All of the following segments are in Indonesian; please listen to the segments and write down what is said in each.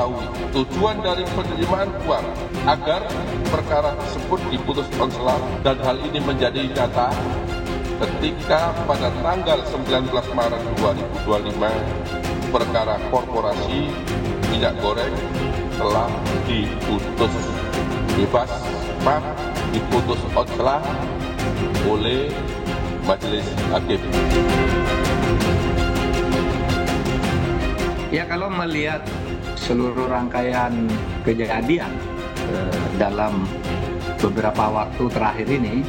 diketahui tujuan dari penerimaan uang agar perkara tersebut diputus konselat, dan hal ini menjadi nyata ketika pada tanggal 19 Maret 2025 perkara korporasi minyak goreng telah diputus bebas, diputus konselat oleh Majelis Hakim. Ya, kalau melihat seluruh rangkaian kejadian dalam beberapa waktu terakhir ini,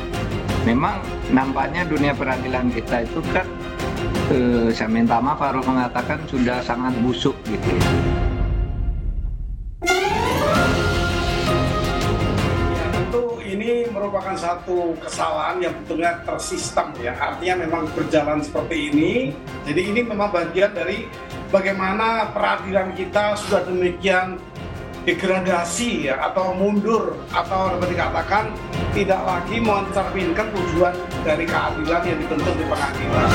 memang nampaknya dunia peradilan kita itu kan, saya minta maaf Farouk mengatakan sudah sangat busuk gitu ya. Ini merupakan satu kesalahan yang betulnya tersistem ya, artinya memang berjalan seperti ini. Jadi ini memang bagian dari bagaimana peradilan kita sudah demikian degradasi ya, atau mundur, atau dapat dikatakan tidak lagi mencerminkan tujuan dari keadilan yang dituntut di pengadilan.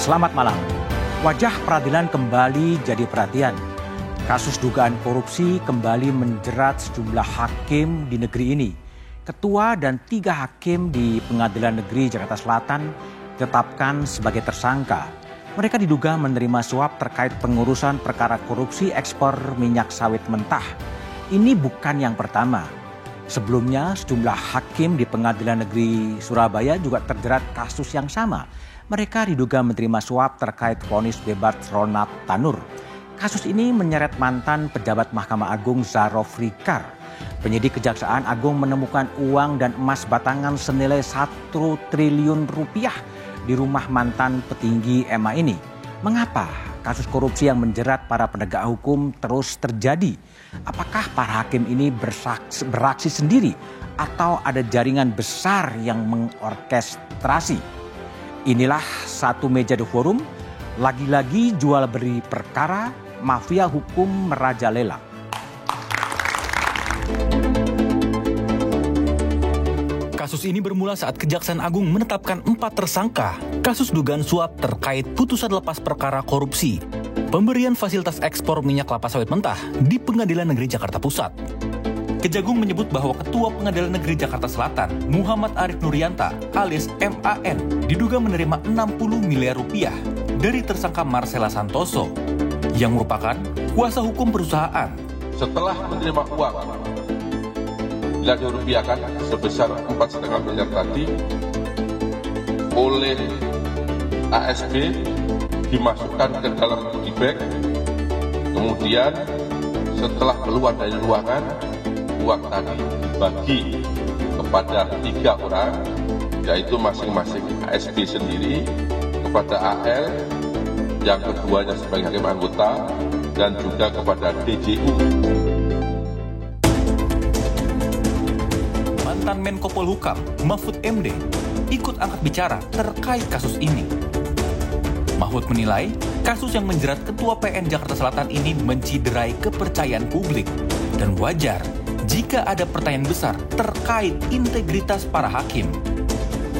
Selamat malam. Wajah peradilan kembali jadi perhatian. Kasus dugaan korupsi kembali menjerat sejumlah hakim di negeri ini. Ketua dan 3 hakim di Pengadilan Negeri Jakarta Selatan ditetapkan sebagai tersangka. Mereka diduga menerima suap terkait pengurusan perkara korupsi ekspor minyak sawit mentah. Ini bukan yang pertama. Sebelumnya sejumlah hakim di Pengadilan Negeri Surabaya juga terjerat kasus yang sama. Mereka diduga menerima suap terkait vonis bebas Ronald Tanur. Kasus ini menyeret mantan pejabat Mahkamah Agung Zarofri Kar. Penyidik Kejaksaan Agung menemukan uang dan emas batangan senilai 1 triliun rupiah di rumah mantan petinggi MA ini. Mengapa kasus korupsi yang menjerat para penegak hukum terus terjadi? Apakah para hakim ini beraksi sendiri atau ada jaringan besar yang mengorkestrasi? Inilah Satu Meja The Forum, lagi-lagi jual beli perkara, mafia hukum merajalela. Kasus ini bermula saat Kejaksaan Agung menetapkan 4 tersangka kasus dugaan suap terkait putusan lepas perkara korupsi pemberian fasilitas ekspor minyak kelapa sawit mentah di Pengadilan Negeri Jakarta Pusat. Kejagung menyebut bahwa Ketua Pengadilan Negeri Jakarta Selatan, Muhammad Arif Nurianta alias MAN, diduga menerima 60 miliar rupiah dari tersangka Marcella Santoso, yang merupakan kuasa hukum perusahaan. Setelah menerima uang, bila dirupiahkan sebesar 4,5 miliar tadi, oleh ASB dimasukkan ke dalam goodie bag, kemudian setelah keluar dari ruangan, uang tadi dibagi kepada 3 orang, yaitu masing-masing ASB sendiri, kepada AL, yang keduanya sebagai hakim anggota, dan juga kepada DJU. Mantan Menko Polhukam, Mahfud MD, ikut angkat bicara terkait kasus ini. Mahfud menilai kasus yang menjerat Ketua PN Jakarta Selatan ini menciderai kepercayaan publik dan wajar jika ada pertanyaan besar terkait integritas para hakim.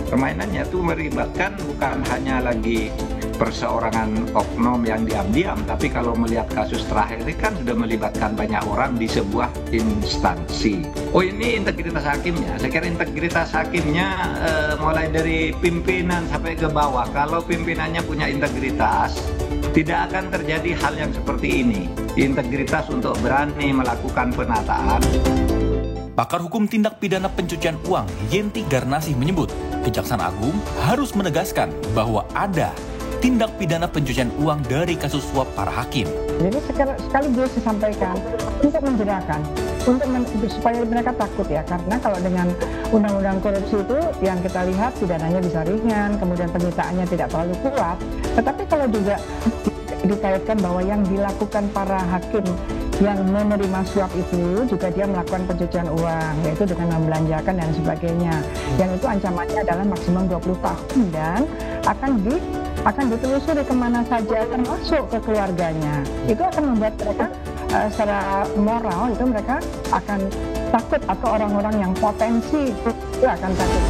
Permainannya itu melibatkan bukan hanya lagi perseorangan oknum yang diam-diam, tapi kalau melihat kasus terakhir ini kan sudah melibatkan banyak orang di sebuah instansi. Oh, ini integritas hakimnya. Saya kira integritas hakimnya mulai dari pimpinan sampai ke bawah. Kalau pimpinannya punya integritas, tidak akan terjadi hal yang seperti ini. Integritas untuk berani melakukan penataan. Pakar hukum tindak pidana pencucian uang Yenti Garnasih menyebut Kejaksaan Agung harus menegaskan bahwa ada tindak pidana pencucian uang dari kasus suap para hakim. Jadi sekaligus disampaikan untuk menjerakan, supaya mereka takut ya, karena kalau dengan undang-undang korupsi itu yang kita lihat pidananya bisa ringan, kemudian penyitaannya tidak terlalu kuat, tetapi kalau juga dikaitkan bahwa yang dilakukan para hakim yang menerima suap itu juga dia melakukan pencucian uang, yaitu dengan membelanjakan dan sebagainya, yang itu ancamannya adalah maksimum 20 tahun dan akan ditelusuri kemana saja, termasuk ke keluarganya. Itu akan membuat mereka secara moral itu mereka akan takut atau orang-orang yang potensi itu akan takut.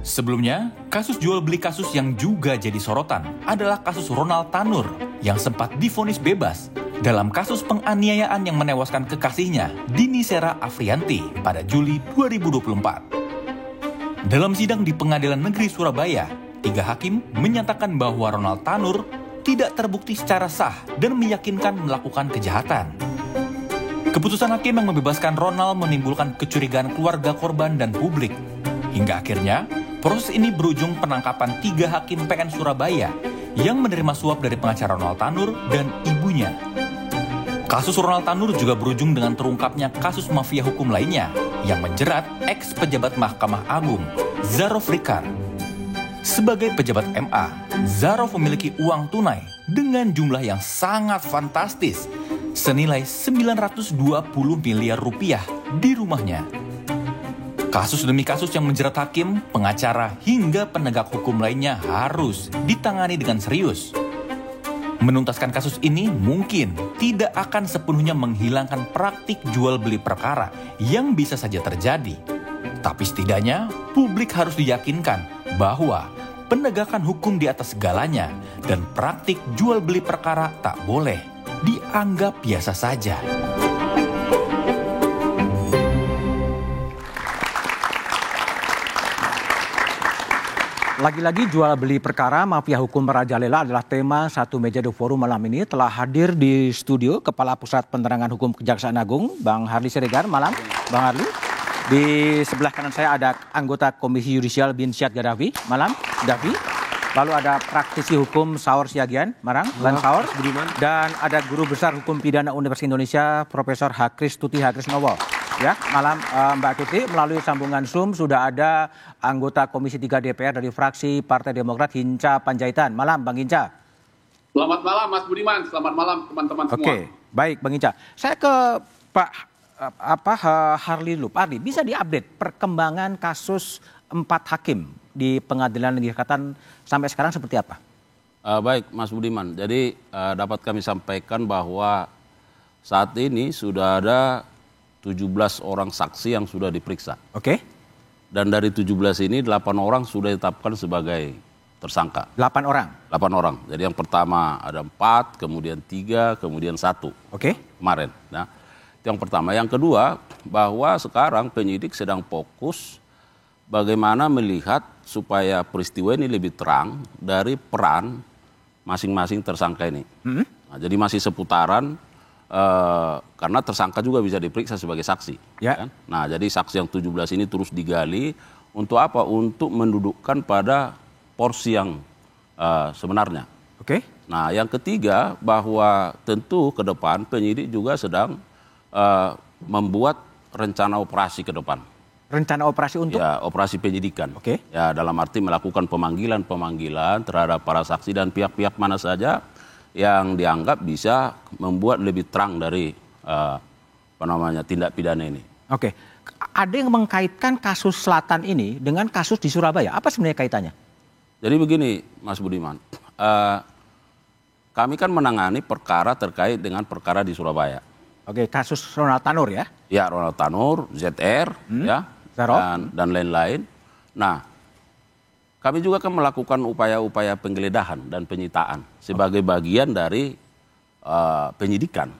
Sebelumnya, kasus jual beli kasus yang juga jadi sorotan adalah kasus Ronald Tanur yang sempat divonis bebas dalam kasus penganiayaan yang menewaskan kekasihnya, Dini Sera Afrianti, pada Juli 2024. Dalam sidang di Pengadilan Negeri Surabaya, 3 hakim menyatakan bahwa Ronald Tanur tidak terbukti secara sah dan meyakinkan melakukan kejahatan. Keputusan hakim yang membebaskan Ronald menimbulkan kecurigaan keluarga korban dan publik. Hingga akhirnya, proses ini berujung penangkapan 3 hakim PN Surabaya yang menerima suap dari pengacara Ronald Tanur dan ibunya. Kasus Ronald Tanur juga berujung dengan terungkapnya kasus mafia hukum lainnya yang menjerat ex-pejabat Mahkamah Agung, Zarof Rikar. Sebagai pejabat MA, Zarof memiliki uang tunai dengan jumlah yang sangat fantastis, senilai 920 miliar rupiah di rumahnya. Kasus demi kasus yang menjerat hakim, pengacara, hingga penegak hukum lainnya harus ditangani dengan serius. Menuntaskan kasus ini mungkin tidak akan sepenuhnya menghilangkan praktik jual beli perkara yang bisa saja terjadi. Tapi setidaknya publik harus diyakinkan bahwa penegakan hukum di atas segalanya dan praktik jual beli perkara tak boleh dianggap biasa saja. Lagi-lagi jual beli perkara mafia hukum merajalela adalah tema Satu Meja The Forum malam ini. Telah hadir di studio Kepala Pusat Penerangan Hukum Kejaksaan Agung, Bang Harli Siregar. Malam, Bang Harli. Di sebelah kanan saya ada anggota Komisi Yudisial Binsyad Gaddafi. Malam, Davi. Lalu ada praktisi hukum Saur Siagian, Marang, Lan Saur. Dan ada Guru Besar Hukum Pidana Universitas Indonesia, Profesor Hakris Tuti Hakrisnowo. Ya, malam Mbak Tuti, melalui sambungan Zoom sudah ada anggota Komisi 3 DPR dari fraksi Partai Demokrat, Hinca Panjaitan. Malam, Bang Hinca. Selamat malam, Mas Budiman. Selamat malam, teman-teman semua. Oke, baik, Bang Hinca. Saya ke Pak Harli dulu. Pak Harli, bisa diupdate perkembangan kasus 4 hakim di Pengadilan Negeri Jakarta sampai sekarang seperti apa? Baik, Mas Budiman. Jadi dapat kami sampaikan bahwa saat ini sudah ada 17 orang saksi yang sudah diperiksa. Oke. Dan dari 17 ini 8 orang sudah ditetapkan sebagai tersangka. 8 orang? 8 orang. Jadi yang pertama ada 4, kemudian 3, kemudian 1. Oke. Kemarin. Nah, itu yang pertama. Yang kedua, bahwa sekarang penyidik sedang fokus bagaimana melihat supaya peristiwa ini lebih terang dari peran masing-masing tersangka ini. Nah, jadi masih seputaran karena tersangka juga bisa diperiksa sebagai saksi. Ya. Kan? Nah, jadi saksi yang 17 ini terus digali untuk apa? Untuk mendudukkan pada porsi yang sebenarnya. Oke. Nah, yang ketiga bahwa tentu ke depan penyidik juga sedang membuat rencana operasi ke depan. Rencana operasi untuk? Ya, operasi penyidikan. Oke. Ya, dalam arti melakukan pemanggilan terhadap para saksi dan pihak-pihak mana saja yang dianggap bisa membuat lebih terang dari tindak pidana ini. Oke. Ada yang mengkaitkan kasus Selatan ini dengan kasus di Surabaya. Apa sebenarnya kaitannya? Jadi begini, Mas Budiman. Kami kan menangani perkara terkait dengan perkara di Surabaya. Oke, kasus Ronald Tanur ya? Ya, Ronald Tanur, ZR, ya, dan lain-lain. Nah, kami juga kan melakukan upaya-upaya penggeledahan dan penyitaan sebagai bagian dari penyidikan.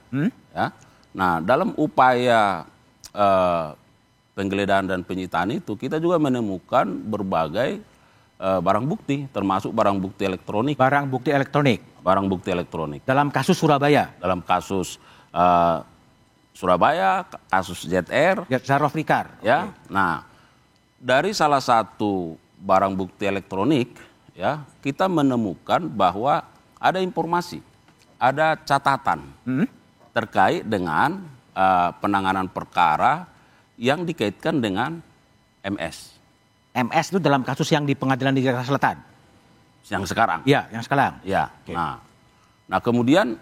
Ya. Nah, dalam upaya penggeledahan dan penyitaan itu kita juga menemukan berbagai barang bukti, termasuk barang bukti elektronik. Barang bukti elektronik? Barang bukti elektronik. Dalam kasus Surabaya? Dalam kasus Surabaya, kasus ZR. Zarof Rikar. Ya. Okay. Nah, dari salah satu barang bukti elektronik, ya, kita menemukan bahwa ada informasi, ada catatan terkait dengan penanganan perkara yang dikaitkan dengan MS. MS itu dalam kasus yang di Pengadilan di Jakarta Selatan? Yang sekarang? Ya, yang sekarang. Ya. Okay. Nah kemudian,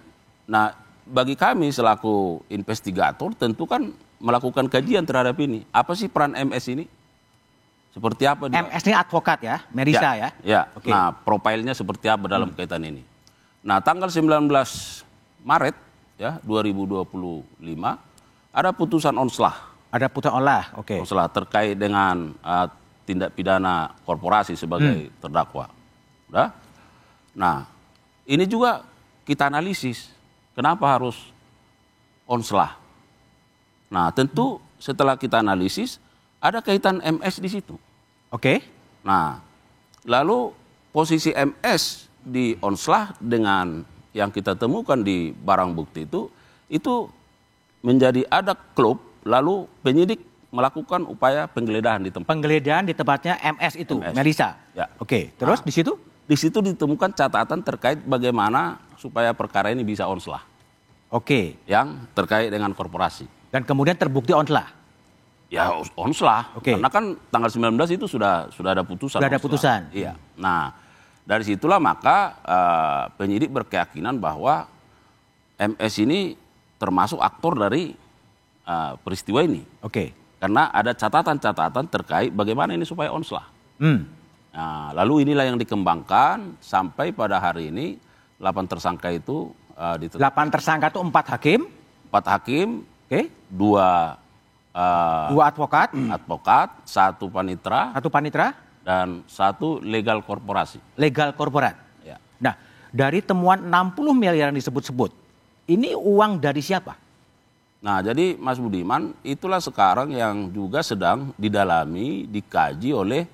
bagi kami selaku investigator tentu kan melakukan kajian terhadap ini. Apa sih peran MS ini? Seperti apa dia? MS ini advokat ya, Merisa ya? Ya, okay. Nah profilnya seperti apa dalam kaitan ini. Nah tanggal 19 Maret ya 2025 ada putusan onslah. Ada putusan olah, oke. Setelah terkait dengan tindak pidana korporasi sebagai terdakwa. Udah? Nah, ini juga kita analisis. Kenapa harus onslah? Nah, tentu setelah kita analisis, ada kaitan MS di situ. Oke. Nah, lalu posisi MS di onslah dengan yang kita temukan di barang bukti itu menjadi ada klub, lalu penyidik melakukan upaya penggeledahan di tempat. Penggeledahan di tempatnya MS itu, MS. Melisa. Ya. Oke, terus di situ? Di situ ditemukan catatan terkait bagaimana supaya perkara ini bisa onslah. Oke. Yang terkait dengan korporasi. Dan kemudian terbukti onslah. Ya onslah. Oke. Karena kan tanggal 19 itu sudah ada putusan. Sudah ada onslah. putusan. Iya. Nah, dari situlah maka penyidik berkeyakinan bahwa MS ini termasuk aktor dari peristiwa ini. Oke. Karena ada catatan-catatan terkait bagaimana ini supaya onslah. Nah, lalu inilah yang dikembangkan sampai pada hari ini 8 tersangka itu ditetapkan. 8 tersangka itu 4 hakim. 4 hakim, Oke. 2 advokat, 1 panitra, 1 panitra, dan 1 legal korporasi. legal korporat. Ya. Nah, dari temuan 60 miliar yang disebut-sebut, ini uang dari siapa? Nah, jadi Mas Budiman, itulah sekarang yang juga sedang didalami, dikaji oleh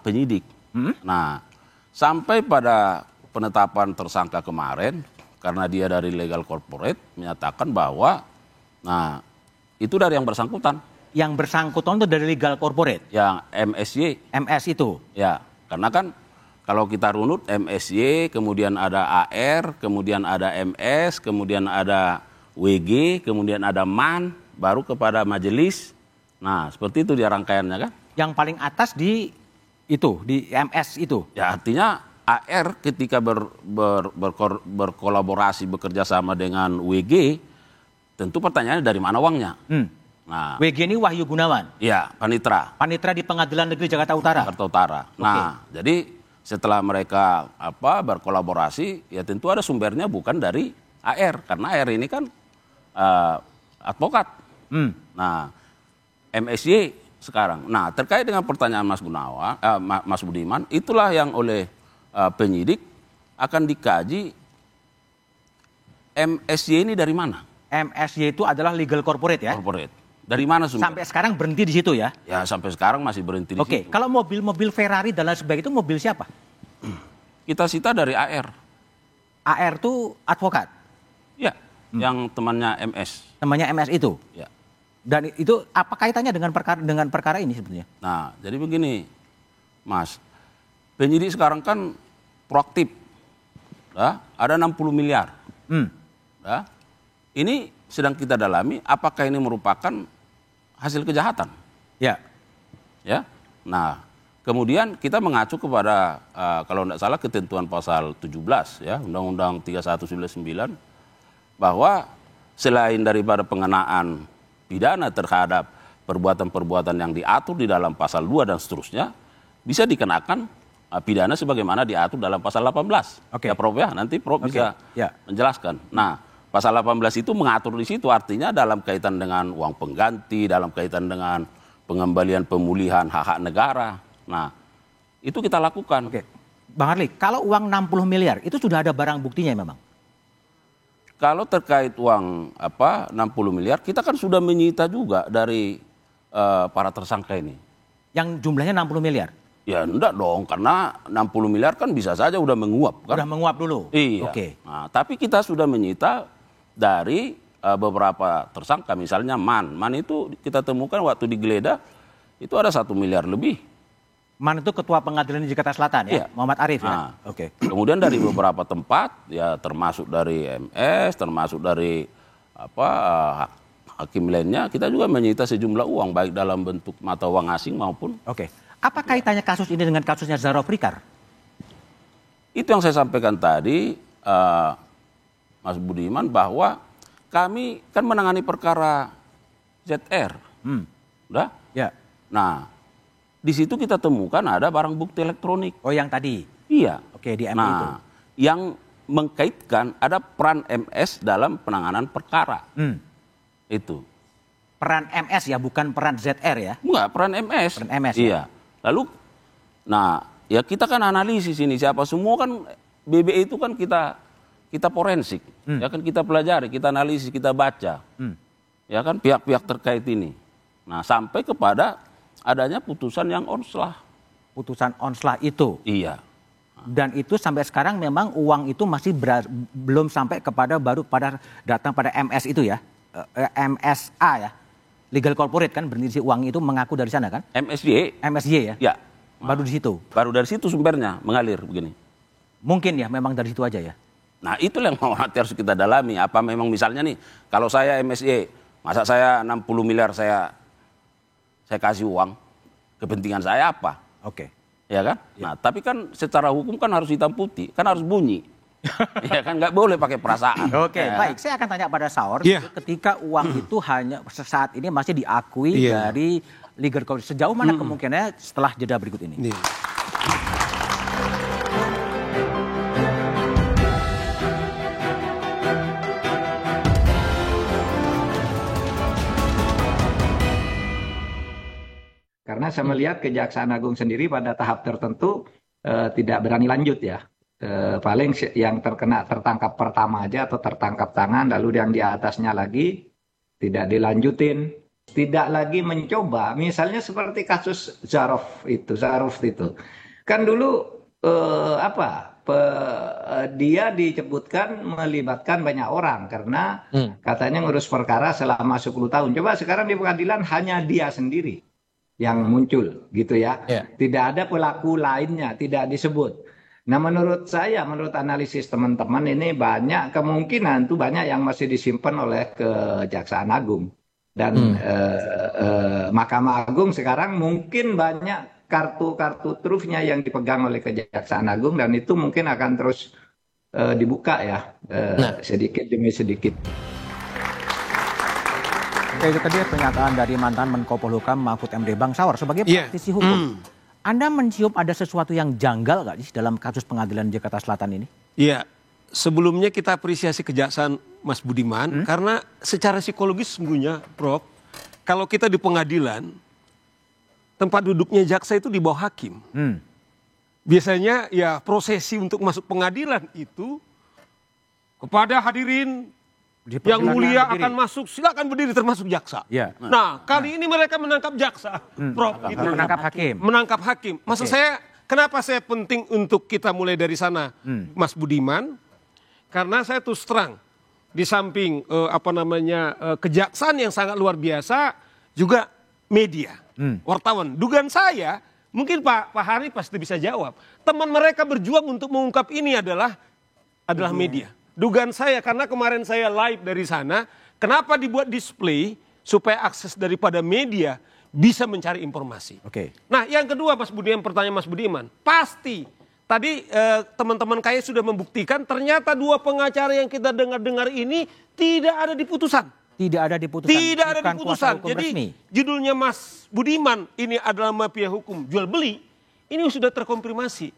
penyidik. Nah, sampai pada penetapan tersangka kemarin, karena dia dari legal corporate, menyatakan bahwa, nah, itu dari yang bersangkutan. Yang bersangkutan itu dari legal corporate, Yang MSY. MS itu. Ya, karena kan kalau kita runut MSY, kemudian ada AR, kemudian ada MS, kemudian ada WG, kemudian ada MAN, baru kepada majelis. Nah, seperti itu dia rangkaiannya kan. Yang paling atas di MS itu. Ya, artinya AR ketika berkolaborasi, bekerja sama dengan WG, tentu pertanyaannya dari mana uangnya. Nah, WG ini Wahyu Gunawan. ya, panitra. Panitra di Pengadilan Negeri Jakarta Utara. Jakarta Utara. Nah, jadi setelah mereka berkolaborasi, ya tentu ada sumbernya bukan dari AR, karena AR ini kan advokat. Nah, MSY sekarang. Nah, terkait dengan pertanyaan Mas Budiman, itulah yang oleh penyidik akan dikaji MSY ini dari mana? MSY itu adalah legal corporate ya? Corporate. Dari mana sumber? Sampai sekarang berhenti di situ ya? Ya, sampai sekarang masih berhenti di Oke, situ. kalau mobil-mobil Ferrari dan lain sebagainya itu mobil siapa? Kita sita dari AR. AR itu advokat? Ya, yang temannya MS. Temannya MS itu? Ya. Dan itu apa kaitannya dengan perkara ini sebetulnya? Nah, jadi begini, Mas. Penyidik sekarang kan proaktif. Ada 60 miliar. Ini sedang kita dalami, apakah ini merupakan hasil kejahatan? Ya. Ya. Nah, kemudian kita mengacu kepada kalau tidak salah ketentuan pasal 17 ya, Undang-Undang 3199, bahwa selain daripada pengenaan pidana terhadap perbuatan-perbuatan yang diatur di dalam pasal 2 dan seterusnya, bisa dikenakan pidana sebagaimana diatur dalam pasal 18. Oke. Ya, Prof, ya, nanti Prof bisa menjelaskan. Nah, pasal 18 itu mengatur di situ, artinya dalam kaitan dengan uang pengganti, dalam kaitan dengan pengembalian pemulihan hak-hak negara. Nah, itu kita lakukan. Oke. Bang Harli, kalau uang 60 miliar itu sudah ada barang buktinya memang? Kalau terkait uang 60 miliar, kita kan sudah menyita juga dari para tersangka ini. Yang jumlahnya 60 miliar? Ya enggak dong, karena 60 miliar kan bisa saja udah menguap kan. Udah menguap dulu? Iya. Oke. Nah, tapi kita sudah menyita dari beberapa tersangka, misalnya MAN. MAN itu kita temukan waktu digeledah, itu ada 1 miliar lebih. MAN itu Ketua Pengadilan Jakarta Selatan ya? Iya. Muhammad Arif ya? Nah, Oke. Kemudian dari beberapa tempat, ya termasuk dari MS, termasuk dari hakim lainnya, kita juga menyita sejumlah uang, baik dalam bentuk mata uang asing maupun. Oke. Apa kaitannya kasus ini dengan kasusnya Zahra Afrikar? Itu yang saya sampaikan tadi, Mas Budiman, bahwa kami kan menangani perkara ZR. Udah? Ya. Nah, di situ kita temukan ada barang bukti elektronik. Oh, yang tadi? Iya. Oke, di MP itu. Yang mengkaitkan ada peran MS dalam penanganan perkara. Itu. peran MS ya, bukan peran ZR ya? Enggak, peran MS. Peran MS. Iya. Lalu, nah ya kita kan analisis ini siapa semua kan BBI itu kan kita forensik, ya kan kita pelajari, kita analisis, kita baca, ya kan pihak-pihak terkait ini. Nah sampai kepada adanya putusan yang onslah. Putusan onslah itu. Iya. Dan itu sampai sekarang memang uang itu masih belum sampai kepada baru pada datang pada MS itu ya, MSA ya, legal corporate kan berinisi uang itu mengaku dari sana kan? MSY ya? Ya. Baru di situ. Baru dari situ sumbernya mengalir begini. Mungkin ya memang dari situ aja ya. Nah itulah yang harus kita dalami. Apa memang misalnya nih, kalau saya MSY, masa saya 60 miliar saya kasih uang, kepentingan saya apa? Oke. Ya kan? Ya. Nah, tapi kan secara hukum kan harus hitam putih, kan harus bunyi. Ya kan nggak boleh pakai perasaan. Oke, ya. Baik. Saya akan tanya pada Saur, ketika uang itu hanya saat ini masih diakui dari legal corporate, sejauh mana kemungkinannya setelah jeda berikut ini? Karena saya melihat Kejaksaan Agung sendiri pada tahap tertentu tidak berani lanjut ya. Paling yang tertangkap pertama aja atau tertangkap tangan, lalu yang di atasnya lagi tidak dilanjutin. Tidak lagi mencoba, misalnya seperti kasus Zaruf itu. Kan dulu dia disebutkan melibatkan banyak orang karena katanya ngurus perkara selama 10 tahun. Coba sekarang di pengadilan hanya dia sendiri yang muncul gitu ya. Tidak ada pelaku lainnya, tidak disebut. Nah menurut saya, menurut analisis teman-teman ini banyak kemungkinan tuh banyak yang masih disimpan oleh Kejaksaan Agung. Dan Mahkamah Agung sekarang mungkin banyak kartu-kartu trufnya yang dipegang oleh Kejaksaan Agung dan itu mungkin akan terus dibuka ya sedikit demi sedikit. Oke, itu tadi pernyataan dari mantan Menko Polhukam Mahfud MD. Bang Saur, sebagai praktisi hukum, Anda mencium ada sesuatu yang janggal nggak sih dalam kasus pengadilan Jakarta Selatan ini? Iya, sebelumnya kita apresiasi Kejaksaan Mas Budiman, karena secara psikologis sesungguhnya, Prof, kalau kita di pengadilan, tempat duduknya jaksa itu di bawah hakim. Biasanya ya prosesi untuk masuk pengadilan itu kepada hadirin yang mulia berdiri. Akan masuk, silakan berdiri termasuk jaksa. Nah, kali ini mereka menangkap jaksa, Prof. Gitu. Menangkap hakim. Maksud saya, kenapa saya penting untuk kita mulai dari sana, Mas Budiman? Karena saya terus terang, di samping kejaksaan yang sangat luar biasa, juga media, wartawan. Dugaan saya, mungkin Pak Hari pasti bisa jawab. Teman mereka berjuang untuk mengungkap ini adalah media. Dugaan saya, karena kemarin saya live dari sana, kenapa dibuat display supaya akses daripada media bisa mencari informasi. Nah yang kedua Mas Budiman, pertanyaan Mas Budiman, pasti tadi teman-teman kaya sudah membuktikan ternyata dua pengacara yang kita dengar-dengar ini tidak ada di putusan. Tidak ada di putusan. Jadi resmi. Judulnya Mas Budiman ini adalah mafia hukum jual beli, ini sudah terkonfirmasi.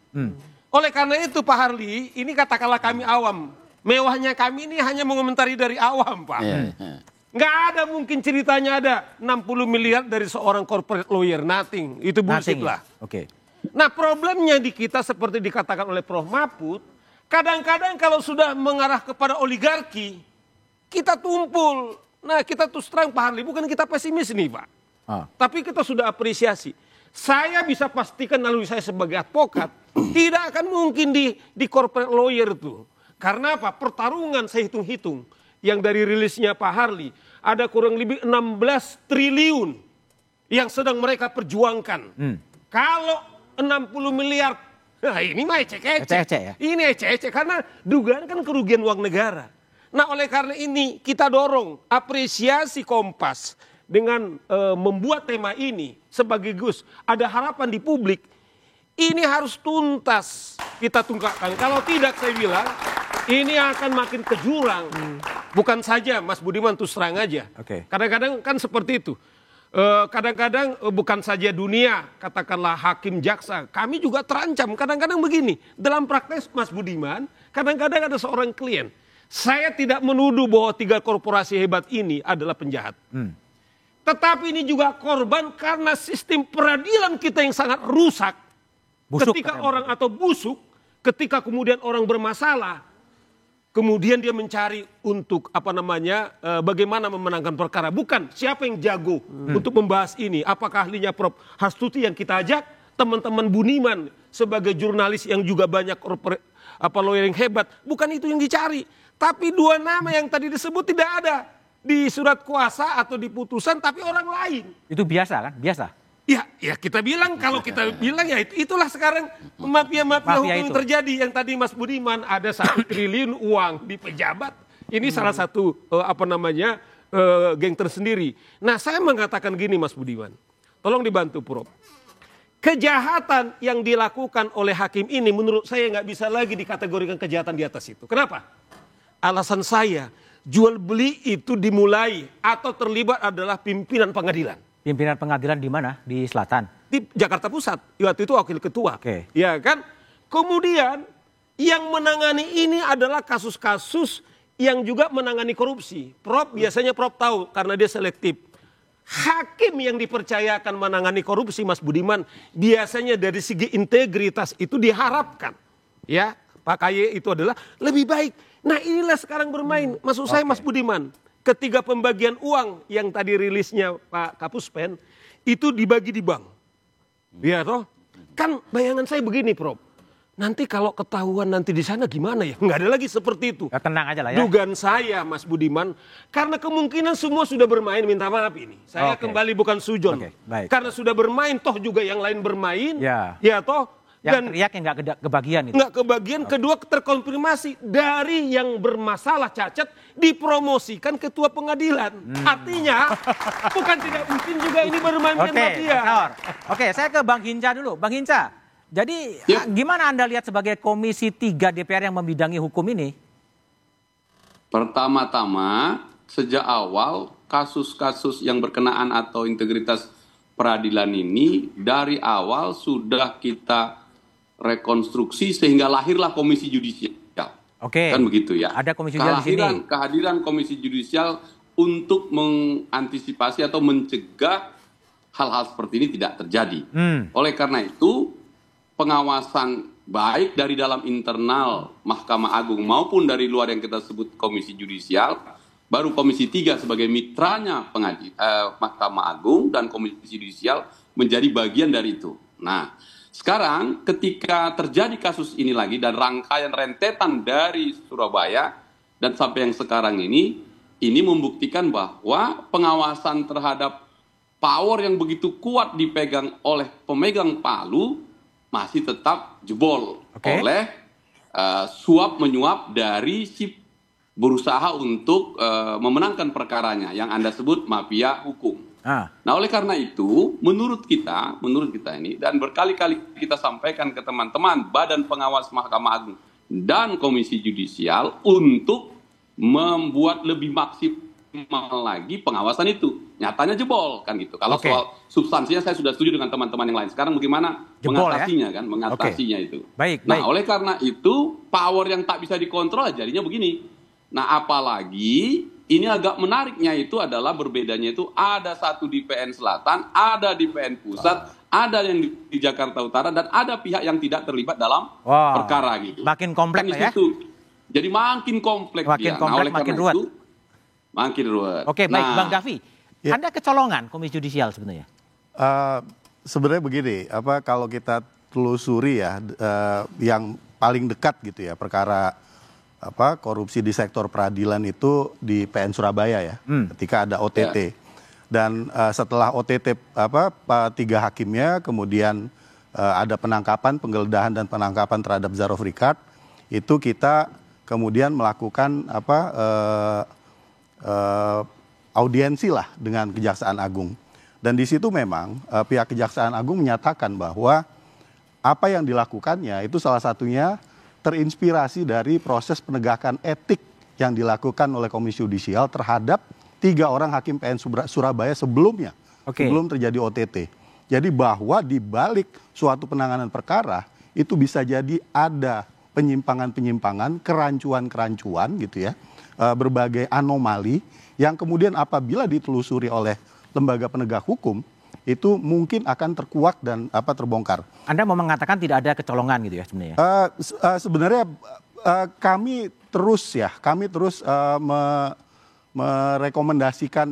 Oleh karena itu Pak Harli, ini katakanlah kami awam. Mewahnya kami ini hanya mengomentari dari awam, Pak. Nggak ada mungkin ceritanya ada 60 miliar dari seorang corporate lawyer, nothing. Itu bullshit lah. Nah problemnya di kita seperti dikatakan oleh Prof. Mahfud, kadang-kadang kalau sudah mengarah kepada oligarki, kita tumpul. Nah kita terus terang Pak Harli, bukan kita pesimis nih Pak. Tapi kita sudah apresiasi. Saya bisa pastikan lalu saya sebagai advokat, tidak akan mungkin di corporate lawyer tuh. Karena apa? Pertarungan saya hitung-hitung. Yang dari rilisnya Pak Harli, ada kurang lebih 16 triliun yang sedang mereka perjuangkan. Kalau 60 miliar, nah ini mah ecek-ecek ya? Ini ecek-ecek karena dugaan kan kerugian uang negara. Nah oleh karena ini kita dorong apresiasi Kompas dengan membuat tema ini sebagai Gus. Ada harapan di publik, ini harus tuntas kita tungkapkan. Kalau tidak saya bilang, ini akan makin ke jurang. Bukan saja Mas Budiman terus terang aja. Kadang-kadang kan seperti itu. Kadang-kadang bukan saja dunia, katakanlah hakim jaksa. Kami juga terancam. Kadang-kadang begini. Dalam praktek Mas Budiman, kadang-kadang ada seorang klien. Saya tidak menuduh bahwa 3 korporasi hebat ini adalah penjahat. tetapi ini juga korban karena sistem peradilan kita yang sangat rusak. Busuk, ketika orang atau busuk, ketika kemudian orang bermasalah, kemudian dia mencari untuk bagaimana memenangkan perkara. Bukan siapa yang jago untuk membahas ini. Apakah ahlinya Prof. Hastuti yang kita ajak, teman-teman Buniman sebagai jurnalis yang juga banyak lawyer yang hebat. Bukan itu yang dicari. Tapi dua nama yang tadi disebut tidak ada di surat kuasa atau di putusan, tapi orang lain. Itu biasa kan? Biasa. Ya kita bilang, kalau kita bilang ya itulah sekarang mafia-mafia hukum yang terjadi. Yang tadi Mas Budiman ada 1 triliun uang di pejabat. Ini salah satu geng tersendiri. Nah, saya mengatakan gini Mas Budiman. Tolong dibantu Prof. Kejahatan yang dilakukan oleh hakim ini menurut saya nggak bisa lagi dikategorikan kejahatan di atas itu. Kenapa? Alasan saya, jual beli itu dimulai atau terlibat adalah pimpinan pengadilan. Pimpinan pengadilan di mana? Di selatan? Di Jakarta Pusat. Waktu itu wakil ketua. Oke. Ya kan? Kemudian yang menangani ini adalah kasus-kasus yang juga menangani korupsi. Prof biasanya Prof tahu karena dia selektif. Hakim yang dipercayakan menangani korupsi Mas Budiman biasanya dari segi integritas itu diharapkan. Ya, Pak KY itu adalah lebih baik. Nah inilah sekarang bermain. Maksud saya Mas Budiman. Ketiga pembagian uang yang tadi rilisnya Pak Kapuspen itu dibagi di bank. Ya toh? Kan bayangan saya begini Prof. Nanti kalau ketahuan nanti di sana gimana ya? Nggak ada lagi seperti itu. Ya, tenang aja lah ya. Dugaan saya Mas Budiman, karena kemungkinan semua sudah bermain, minta maaf ini. Saya kembali bukan sujon. Karena sudah bermain, toh juga yang lain bermain. Ya toh? Yang teriak yang nggak kebagian itu. Nggak kebagian, kedua terkonfirmasi dari yang bermasalah cacat dipromosikan ketua pengadilan. Artinya bukan tidak mungkin juga ini bermain mafia. Oke, saya ke Bang Hinca dulu. Bang Hinca, jadi gimana Anda lihat sebagai Komisi 3 DPR yang membidangi hukum ini? Pertama-tama, sejak awal kasus-kasus yang berkenaan atau integritas peradilan ini dari awal sudah kita rekonstruksi sehingga lahirlah Komisi Yudisial. Kan begitu ya. Ada Komisi Yudisial di sini. Kehadiran Komisi Yudisial untuk mengantisipasi atau mencegah hal-hal seperti ini tidak terjadi. Oleh karena itu, pengawasan baik dari dalam internal Mahkamah Agung maupun dari luar yang kita sebut Komisi Yudisial, baru Komisi 3 sebagai mitranya Mahkamah Agung dan Komisi Yudisial menjadi bagian dari itu. Nah, sekarang ketika terjadi kasus ini lagi dan rangkaian rentetan dari Surabaya dan sampai yang sekarang ini membuktikan bahwa pengawasan terhadap power yang begitu kuat dipegang oleh pemegang palu masih tetap jebol oleh suap menyuap dari si berusaha untuk memenangkan perkaranya yang Anda sebut mafia hukum. Nah oleh karena itu menurut kita ini dan berkali-kali kita sampaikan ke teman-teman Badan Pengawas Mahkamah Agung dan Komisi Yudisial untuk membuat lebih maksimal lagi pengawasan itu. Nyatanya jebol kan gitu. Kalau soal substansinya saya sudah setuju dengan teman-teman yang lain. Sekarang bagaimana mengatasinya kan, mengatasinya itu. Nah oleh karena itu power yang tak bisa dikontrol jadinya begini. Nah apalagi ini agak menariknya itu adalah berbedanya itu ada satu di PN Selatan, ada di PN Pusat, ada yang di Jakarta Utara, dan ada pihak yang tidak terlibat dalam perkara gitu. Makin kompleks kan ya? Jadi makin kompleks dia. Nah, oleh makin ruwet. Makin ruwet. Oke, baik Bang Davi. Anda kecolongan Komisi Yudisial sebenarnya? Sebenarnya begini, kalau kita telusuri ya, yang paling dekat gitu ya perkara korupsi di sektor peradilan itu di PN Surabaya ya, ketika ada OTT. Dan setelah OTT 3 hakimnya, kemudian ada penangkapan, penggeledahan dan penangkapan terhadap Zarof Ricard, itu kita kemudian melakukan audiensi lah dengan Kejaksaan Agung. Dan di situ memang pihak Kejaksaan Agung menyatakan bahwa apa yang dilakukannya itu salah satunya terinspirasi dari proses penegakan etik yang dilakukan oleh Komisi Yudisial terhadap 3 orang hakim PN Surabaya sebelumnya, sebelum terjadi OTT. Jadi bahwa di balik suatu penanganan perkara itu bisa jadi ada penyimpangan-penyimpangan, kerancuan-kerancuan gitu ya, berbagai anomali yang kemudian apabila ditelusuri oleh lembaga penegak hukum itu mungkin akan terkuak dan terbongkar. Anda mau mengatakan tidak ada kecolongan gitu ya sebenarnya? Sebenarnya kami terus merekomendasikan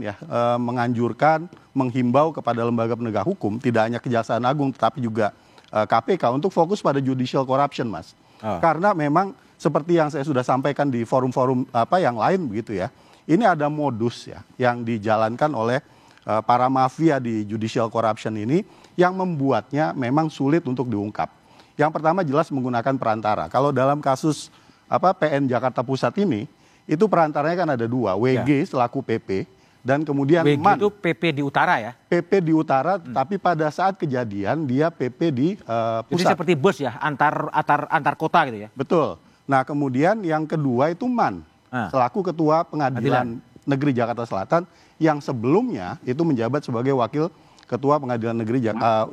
menganjurkan, menghimbau kepada lembaga penegak hukum, tidak hanya Kejaksaan Agung tetapi juga KPK untuk fokus pada judicial corruption, Mas. Karena memang seperti yang saya sudah sampaikan di forum-forum yang lain begitu ya. Ini ada modus ya yang dijalankan oleh para mafia di judicial corruption ini yang membuatnya memang sulit untuk diungkap. Yang pertama jelas menggunakan perantara. Kalau dalam kasus PN Jakarta Pusat ini, itu perantaranya kan ada 2, WG selaku PP dan kemudian WG MAN. itu PP di utara ya? PP di utara, tapi pada saat kejadian dia PP di pusat. Jadi seperti bus ya, antar kota gitu ya? Betul. Nah kemudian yang kedua itu MAN, selaku Ketua Pengadilan Negeri Jakarta Selatan, yang sebelumnya itu menjabat sebagai Wakil Ketua Pengadilan Negeri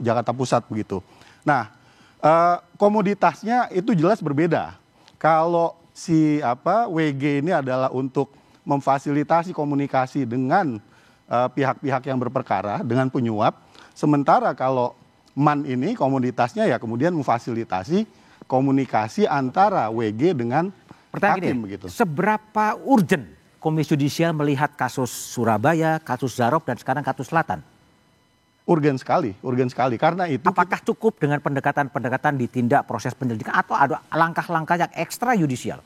Jakarta Pusat begitu. Nah komoditasnya itu jelas berbeda. Kalau si WG ini adalah untuk memfasilitasi komunikasi dengan pihak-pihak yang berperkara, dengan penyuap. Sementara kalau MAN ini komoditasnya ya kemudian memfasilitasi komunikasi antara WG dengan hakim begitu. Seberapa urgent Komisi Yudisial melihat kasus Surabaya, kasus Zarok dan sekarang kasus Selatan? Urgen sekali. Karena itu apakah cukup dengan pendekatan ditindak proses penyelidikan atau ada langkah-langkah yang ekstra yudisial?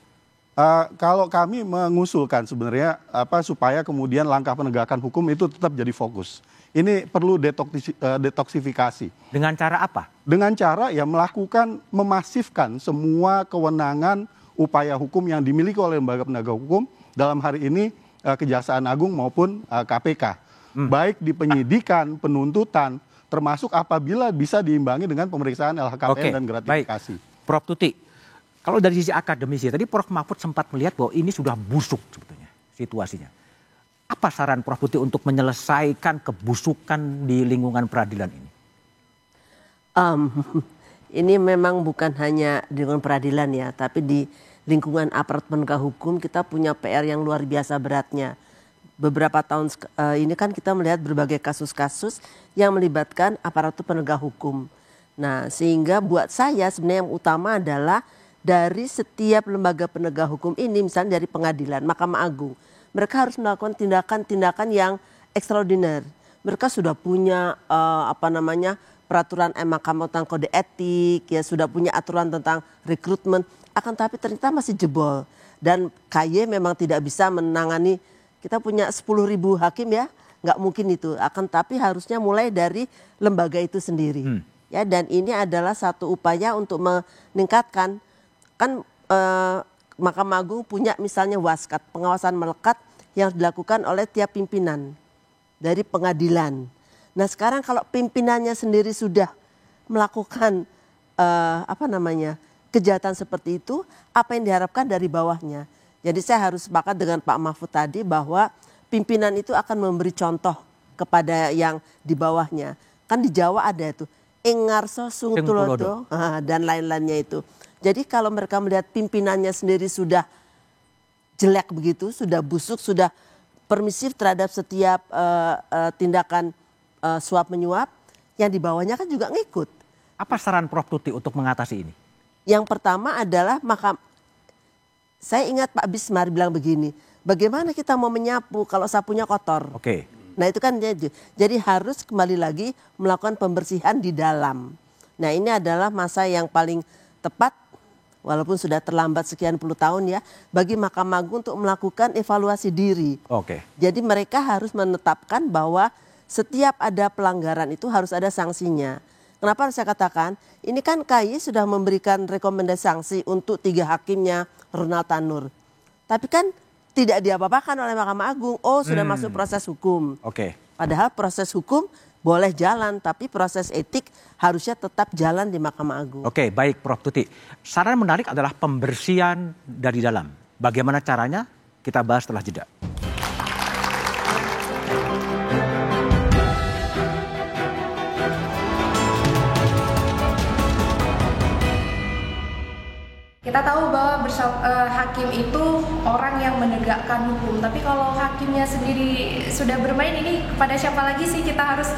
Kalau kami mengusulkan sebenarnya supaya kemudian langkah penegakan hukum itu tetap jadi fokus. Ini perlu detoksifikasi. Dengan cara apa? Dengan cara ya memasifkan semua kewenangan upaya hukum yang dimiliki oleh lembaga penegak hukum, dalam hari ini Kejaksaan Agung maupun KPK. Baik di penyidikan, penuntutan, termasuk apabila bisa diimbangi dengan pemeriksaan LHKPN dan gratifikasi. Baik. Prof. Tuti, kalau dari sisi akademisi, tadi Prof. Mahfud sempat melihat bahwa ini sudah busuk sebetulnya situasinya. Apa saran Prof. Tuti untuk menyelesaikan kebusukan di lingkungan peradilan ini? Ini memang bukan hanya di lingkungan peradilan ya, tapi di lingkungan aparat penegak hukum kita punya PR yang luar biasa beratnya. Beberapa tahun ini kan kita melihat berbagai kasus-kasus yang melibatkan aparatur penegak hukum. Nah, sehingga buat saya sebenarnya yang utama adalah dari setiap lembaga penegak hukum ini, misalnya dari pengadilan, Mahkamah Agung, mereka harus melakukan tindakan-tindakan yang ekstraordiner. Mereka sudah punya peraturan Mahkamah tentang kode etik, ya sudah punya aturan tentang rekrutmen, akan tapi ternyata masih jebol. Dan KY memang tidak bisa menangani. Kita punya 10.000 hakim ya, nggak mungkin itu. Akan tapi harusnya mulai dari lembaga itu sendiri. Ya, dan ini adalah satu upaya untuk meningkatkan. Kan Mahkamah Agung punya misalnya waskat, pengawasan melekat yang dilakukan oleh tiap pimpinan dari pengadilan. Nah sekarang kalau pimpinannya sendiri sudah melakukan kejahatan seperti itu, apa yang diharapkan dari bawahnya? Jadi saya harus sepakat dengan Pak Mahfud tadi bahwa pimpinan itu akan memberi contoh kepada yang di bawahnya. Kan di Jawa ada itu, Engarso Sung Tulodo dan lain-lainnya itu. Jadi kalau mereka melihat pimpinannya sendiri sudah jelek begitu, sudah busuk, sudah permisif terhadap setiap tindakan suap menyuap, yang di bawahnya kan juga ngikut. Apa saran Prof. Tuti untuk mengatasi ini? Yang pertama adalah saya ingat Pak Bismar bilang begini, bagaimana kita mau menyapu kalau sapunya kotor? Oke. Nah itu kan jadi harus kembali lagi melakukan pembersihan di dalam. Nah ini adalah masa yang paling tepat, walaupun sudah terlambat sekian puluh tahun ya, bagi Mahkamah Agung untuk melakukan evaluasi diri. Oke. Jadi mereka harus menetapkan bahwa setiap ada pelanggaran itu harus ada sanksinya. Kenapa saya katakan, ini kan KY sudah memberikan rekomendasi sanksi untuk 3 hakimnya Ronald Tanur. Tapi kan tidak diapa-apakan oleh Mahkamah Agung, sudah masuk proses hukum. Oke. Padahal proses hukum boleh jalan, tapi proses etik harusnya tetap jalan di Mahkamah Agung. Oke, baik Prof. Tuti. Saran menarik adalah pembersihan dari dalam. Bagaimana caranya? Kita bahas setelah jeda. Kita tahu bahwa hakim itu orang yang menegakkan hukum, tapi kalau hakimnya sendiri sudah bermain, ini kepada siapa lagi sih kita harus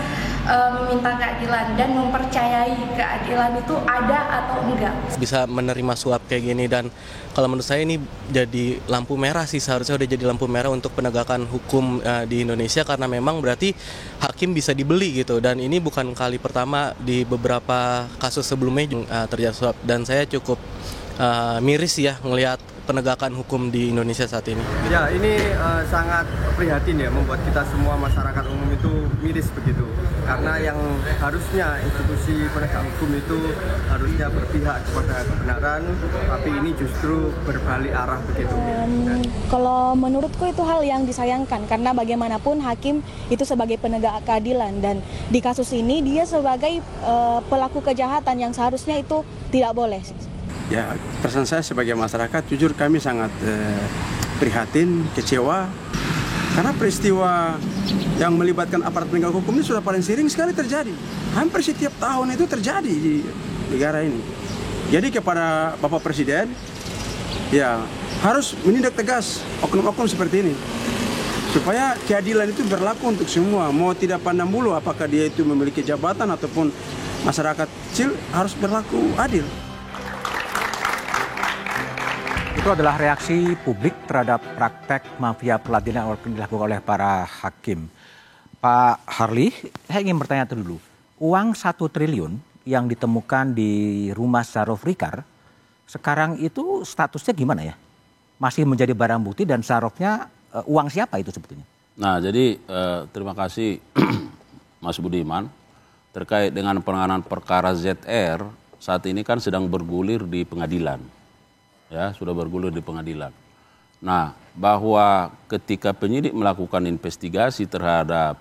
meminta keadilan dan mempercayai keadilan itu ada atau enggak. Bisa menerima suap kayak gini, dan kalau menurut saya ini jadi lampu merah sih, seharusnya udah jadi lampu merah untuk penegakan hukum di Indonesia, karena memang berarti hakim bisa dibeli gitu, dan ini bukan kali pertama, di beberapa kasus sebelumnya terjadi suap, dan saya cukup miris ya ngelihat penegakan hukum di Indonesia saat ini. Ya, ini sangat prihatin ya, membuat kita semua masyarakat umum itu miris begitu. Karena yang harusnya institusi penegak hukum itu harusnya berpihak kepada kebenaran, tapi ini justru berbalik arah begitu. Kalau menurutku itu hal yang disayangkan, karena bagaimanapun hakim itu sebagai penegak keadilan, dan di kasus ini dia sebagai pelaku kejahatan yang seharusnya itu tidak boleh. Ya, perasaan saya sebagai masyarakat, jujur kami sangat prihatin, kecewa, karena peristiwa yang melibatkan aparat penegak hukum ini sudah paling sering sekali terjadi. Hampir setiap tahun itu terjadi di negara ini. Jadi kepada Bapak Presiden, ya harus menindak tegas oknum-oknum seperti ini, supaya keadilan itu berlaku untuk semua. Mau tidak pandang bulu apakah dia itu memiliki jabatan ataupun masyarakat kecil, harus berlaku adil. Itu adalah reaksi publik terhadap praktek mafia peradilan yang dilakukan oleh para hakim. Pak Harli, saya ingin bertanya dulu. Uang 1 triliun yang ditemukan di rumah Syarif Rikar, sekarang itu statusnya gimana ya? Masih menjadi barang bukti, dan Syarifnya uang siapa itu sebetulnya? Nah, jadi terima kasih Mas Budiman. Terkait dengan penanganan perkara ZR, saat ini kan sedang bergulir di pengadilan. Ya, sudah bergulir di pengadilan. Nah, bahwa ketika penyidik melakukan investigasi terhadap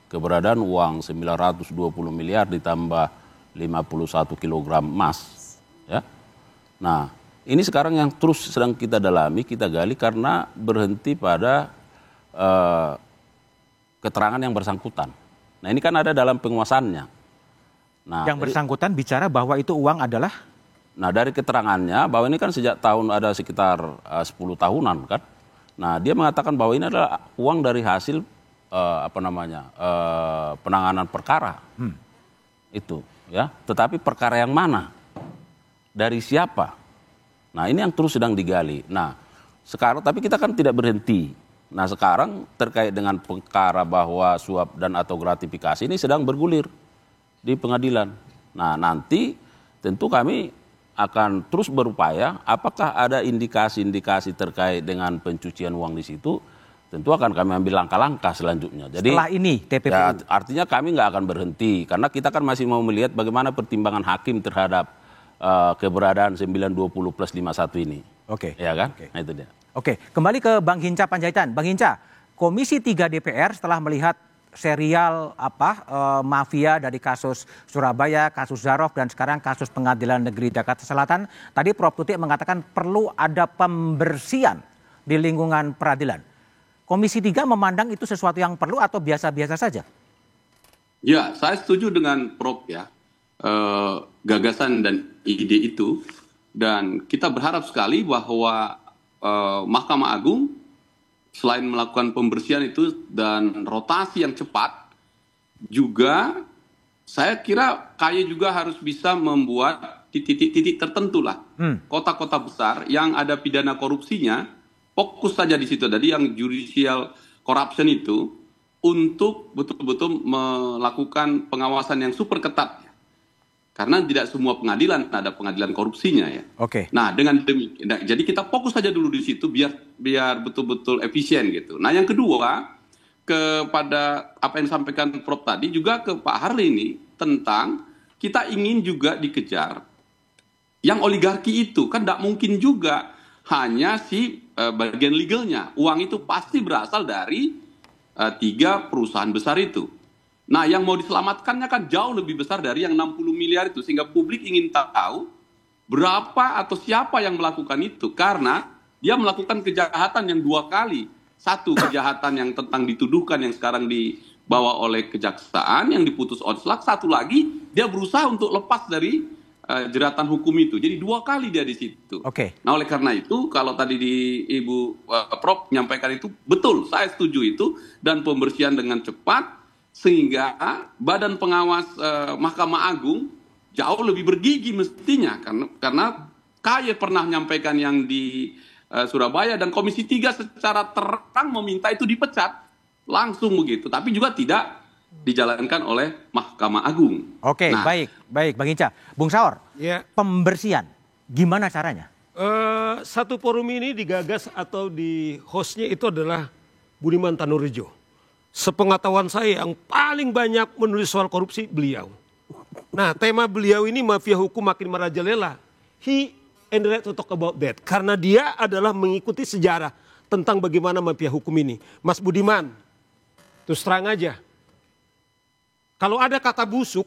keberadaan uang 920 miliar ditambah 51 kilogram emas, ya. Nah, ini sekarang yang terus sedang kita dalami, kita gali, karena berhenti pada keterangan yang bersangkutan. Nah, ini kan ada dalam penguasaannya. Nah, yang bersangkutan bicara bahwa itu uang adalah? Nah, dari keterangannya bahwa ini kan sejak tahun ada sekitar 10 tahunan kan. Nah, dia mengatakan bahwa ini adalah uang dari hasil penanganan perkara. Itu, ya. Tetapi perkara yang mana? Dari siapa? Nah, ini yang terus sedang digali. Nah, sekarang tapi kita kan tidak berhenti. Nah, sekarang terkait dengan perkara bahwa suap dan atau gratifikasi ini sedang bergulir di pengadilan. Nah, nanti tentu kami akan terus berupaya, apakah ada indikasi-indikasi terkait dengan pencucian uang di situ, tentu akan kami ambil langkah-langkah selanjutnya. Jadi setelah ini TPPU, ya, artinya kami nggak akan berhenti, karena kita kan masih mau melihat bagaimana pertimbangan hakim terhadap keberadaan 920 plus 51 ini. Oke. Ya kan? Oke. Nah, itu dia. Oke, kembali ke Bang Hinca Panjaitan. Bang Hinca, Komisi 3 DPR setelah melihat serial mafia dari kasus Surabaya, kasus Zarof, dan sekarang kasus Pengadilan Negeri Jakarta Selatan, tadi Prof. Tutik mengatakan perlu ada pembersihan di lingkungan peradilan. Komisi 3 memandang itu sesuatu yang perlu atau biasa-biasa saja? Ya, saya setuju dengan Prof. ya, gagasan dan ide itu, dan kita berharap sekali bahwa Mahkamah Agung selain melakukan pembersihan itu dan rotasi yang cepat, juga saya kira KAY juga harus bisa membuat titik-titik tertentu lah. Kota-kota besar yang ada pidana korupsinya, fokus saja di situ. Jadi yang judicial corruption itu, untuk betul-betul melakukan pengawasan yang super ketat. Karena tidak semua pengadilan ada pengadilan korupsinya ya. Oke. Nah, dengan demikian, jadi kita fokus saja dulu di situ biar betul-betul efisien gitu. Nah, yang kedua, kepada apa yang disampaikan Prof tadi, juga ke Pak Harli ini, tentang kita ingin juga dikejar yang oligarki itu. Kan tidak mungkin juga hanya si bagian legalnya. Uang itu pasti berasal dari 3 perusahaan besar itu. Nah, yang mau diselamatkannya kan jauh lebih besar dari yang 60 miliar itu. Sehingga publik ingin tahu berapa atau siapa yang melakukan itu. Karena dia melakukan kejahatan yang 2 kali. Satu, kejahatan yang tentang dituduhkan yang sekarang dibawa oleh kejaksaan, yang diputus odslak. Satu lagi, dia berusaha untuk lepas dari jeratan hukum itu. Jadi 2 kali dia di situ. Oke. Nah, oleh karena itu kalau tadi Ibu Prof menyampaikan itu betul, saya setuju itu, dan pembersihan dengan cepat sehingga Badan Pengawas Mahkamah Agung jauh lebih bergigi mestinya karena KY pernah menyampaikan yang di Surabaya dan Komisi 3 secara terang meminta itu dipecat langsung begitu, tapi juga tidak dijalankan oleh Mahkamah Agung. Oke, nah, baik Bang Hinca. Bung Saur, ya. Pembersihan, gimana caranya? Satu forum ini digagas atau di hostnya itu adalah Budiman Tanurejo. Sepengetahuan saya yang paling banyak menulis soal korupsi beliau. Nah, tema beliau ini mafia hukum makin merajalela. He ended to talk about that. Karena dia adalah mengikuti sejarah tentang bagaimana mafia hukum ini. Mas Budiman, terus terang aja. Kalau ada kata busuk,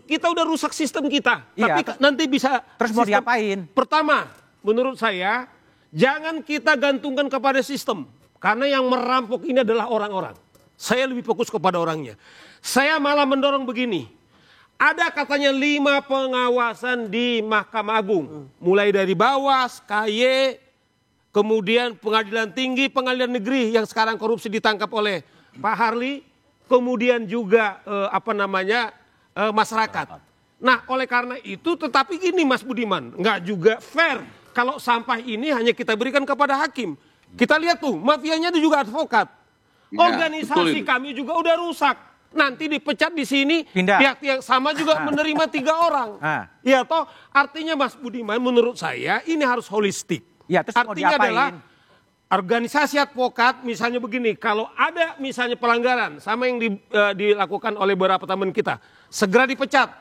kita udah rusak sistem kita. Iya, tapi nanti bisa terus mau diapain? Pertama, menurut saya, jangan kita gantungkan kepada sistem. Karena yang merampok ini adalah orang-orang. Saya lebih fokus kepada orangnya. Saya malah mendorong begini. Ada katanya 5 pengawasan di Mahkamah Agung. Mulai dari Bawas, KY, kemudian Pengadilan Tinggi, Pengadilan Negeri yang sekarang korupsi ditangkap oleh Pak Harli. Kemudian juga masyarakat. Nah, oleh karena itu, tetapi gini Mas Budiman, nggak juga fair kalau sampah ini hanya kita berikan kepada hakim. Kita lihat tuh, mafianya itu juga advokat. Organisasi kami juga udah rusak. Nanti dipecat di sini, pihak yang sama juga menerima 3 orang. Ya toh, artinya Mas Budiman menurut saya ini harus holistik. Ya, terus artinya adalah organisasi advokat misalnya begini, kalau ada misalnya pelanggaran sama yang dilakukan oleh beberapa teman kita, segera dipecat.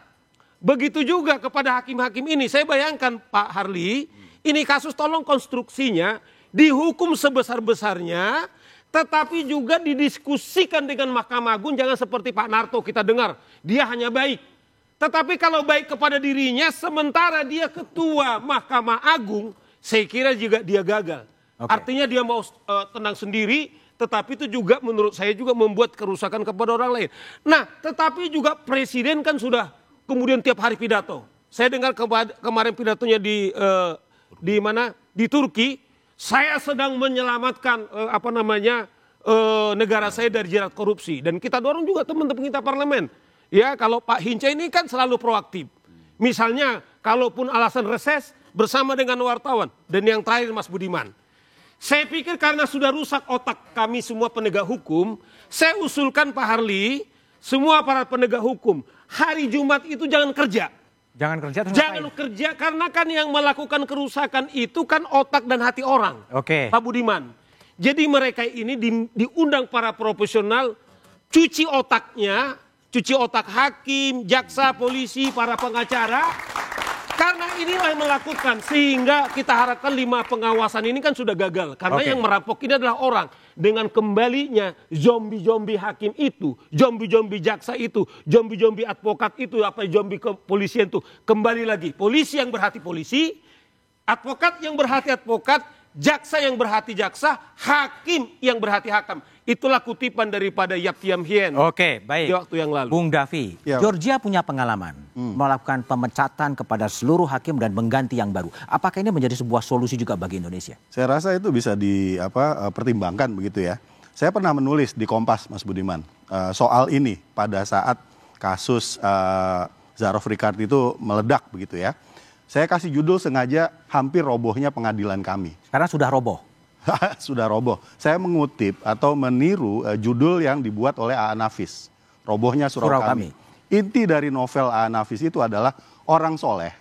Begitu juga kepada hakim-hakim ini. Saya bayangkan Pak Harli, ini kasus tolong konstruksinya dihukum sebesar-besarnya, tetapi juga didiskusikan dengan Mahkamah Agung. Jangan seperti Pak Narto kita dengar, dia hanya baik. Tetapi kalau baik kepada dirinya, sementara dia ketua Mahkamah Agung, saya kira juga dia gagal. Artinya dia mau tenang sendiri, tetapi itu juga menurut saya juga membuat kerusakan kepada orang lain. Nah, tetapi juga presiden kan sudah kemudian tiap hari pidato. Saya dengar kemarin pidatonya di mana? Di Turki. Saya sedang menyelamatkan negara saya dari jerat korupsi, dan kita dorong juga teman-teman kita parlemen. Ya, kalau Pak Hinca ini kan selalu proaktif. Misalnya, kalaupun alasan reses bersama dengan wartawan, dan yang terakhir Mas Budiman. Saya pikir karena sudah rusak otak kami semua penegak hukum, saya usulkan Pak Harli, semua aparat penegak hukum, hari Jumat itu jangan kerja. Jangan kerja terus Jangan kerja karena kan yang melakukan kerusakan itu kan otak dan hati orang. Oke. Pak Budiman. Jadi mereka ini diundang para profesional, cuci otaknya, cuci otak hakim, jaksa, polisi, para pengacara. Karena inilah yang melakukan, sehingga kita harapkan 5 pengawasan ini kan sudah gagal. Karena yang merampok ini adalah orang. Dengan kembalinya zombie-zombie hakim itu, zombie-zombie jaksa itu, zombie-zombie advokat itu, zombie kepolisian itu. Kembali lagi, polisi yang berhati polisi, advokat yang berhati advokat, jaksa yang berhati jaksa, hakim yang berhati hakam. Itulah kutipan daripada Yap Thiam Hien. Oke, baik. Di waktu yang lalu. Bung Davi, Georgia punya pengalaman melakukan pemecatan kepada seluruh hakim dan mengganti yang baru. Apakah ini menjadi sebuah solusi juga bagi Indonesia? Saya rasa itu bisa dipertimbangkan begitu ya. Saya pernah menulis di Kompas, Mas Budiman, soal ini pada saat kasus Zarov Ricard itu meledak begitu ya. Saya kasih judul sengaja hampir robohnya pengadilan kami. Karena sudah roboh. Sudah roboh. Saya mengutip atau meniru judul yang dibuat oleh A.A. Nafis. Robohnya Surau Kami. Inti dari novel A.A. Nafis itu adalah orang soleh.